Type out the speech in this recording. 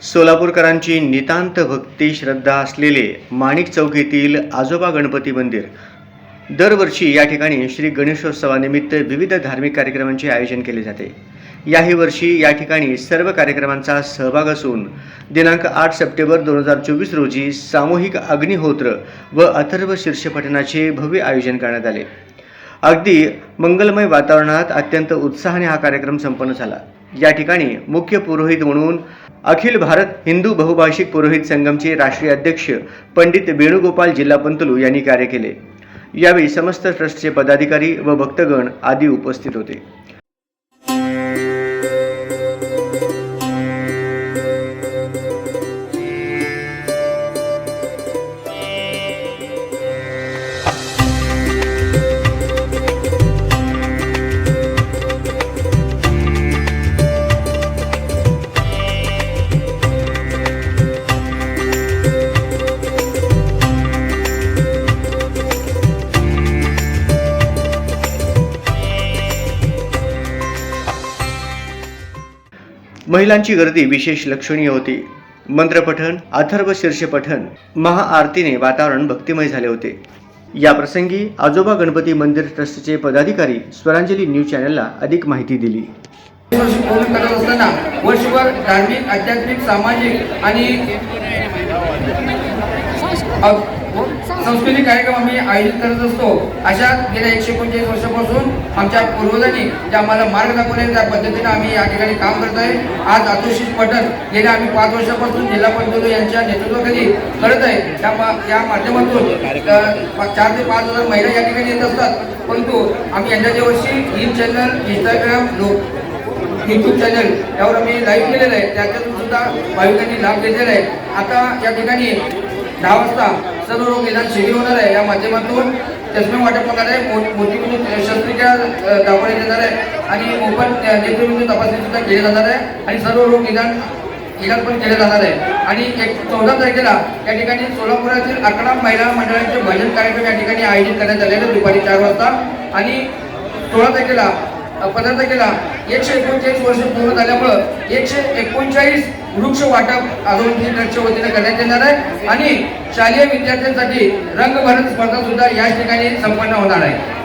सोलापूरकरांची नितांत भक्ती श्रद्धा असलेले माणिक चौक येथील आजोबा गणपती मंदिर दरवर्षी या ठिकाणी श्री गणेशोत्सवानिमित्त विविध धार्मिक कार्यक्रमांचे आयोजन केले जाते। याही वर्षी या ठिकाणी सर्व कार्यक्रमांचा सहभाग असून दिनांक 8 सप्टेंबर 2024 रोजी सामूहिक अग्निहोत्र व अथर्व शीर्ष पठणाचे भव्य आयोजन करण्यात आले। अगदी मंगलमय वातावरणात अत्यंत उत्साहाने हा कार्यक्रम संपन्न झाला। या ठिकाणी मुख्य पुरोहित म्हणून अखिल भारत हिंदू बहुभाषिक पुरोहित संघमचे राष्ट्रीय अध्यक्ष पंडित वेणुगोपाल जिल्हा पंतलू यांनी कार्य केले। यावेळी समस्त ट्रस्टचे पदाधिकारी व भक्तगण आदी उपस्थित होते। महिलांची गर्दी विशेष लक्षणीय होती। मंत्रपठण, अथर्व शीर्ष पठण, महाआरतीने वातावरण भक्तिमय झाले होते। या प्रसंगी आजोबा गणपती मंदिर ट्रस्टचे पदाधिकारी स्वरांजली न्यूज चॅनलला अधिक माहिती दिली। वर्षभर धार्मिक, आध्यात्मिक, सामाजिक आणि सांस्कृतिक कार्यक्रम आम्ही आयोजित करत असतो। अशा गेल्या 145 वर्षापासून आमच्या पूर्वजांनी जे आम्हाला मार्ग दाखवले त्या पद्धतीने आम्ही या ठिकाणी काम करत आहे। आज आतोशीष पठण गेल्या आम्ही 5 वर्षापासून जिल्हा पंतलू यांच्या नेतृत्वाखाली करत आहे। या माध्यमातून 4 ते 5 हजार महिला या ठिकाणी येत असतात। परंतु आम्ही यंदाच्या वर्षी चॅनल, इंस्टाग्राम, यूट्यूब चॅनल यावर आम्ही लाईव्ह केलेलं आहे। त्याच्यातून सुद्धा भाविकांनी लाभ घेतलेला आहे। आता या ठिकाणी 10 वाजता सर्व रोग निदान शिबिर होणार आहे। या माध्यमातून चष्मे वाटप होणार आहे, मोठी शस्त्रक्रिया दाखवण्यात येणार आहे आणि मोफत नेत्रबिंदू तपासणी सुद्धा केली जाणार आहे आणि सर्व रोग इलाज पण केले जाणार आहे। आणि 14 तारखेला या ठिकाणी सोलापुरातील 11 महिला मंडळांचे भजन कार्यक्रम या ठिकाणी आयोजित करण्यात आलेले आहेत दुपारी 4 वाजता आणि 16 तारखेला 15 तारखेला 139 वर्ष पूर्ण झाल्यामुळं 139 वृक्ष वाटप आरोग्य ट्रस्टच्या वतीने करण्यात येणार आहे आणि शालेय विद्यार्थ्यांसाठी रंगभरण स्पर्धा सुद्धा या ठिकाणी संपन्न होणार आहे।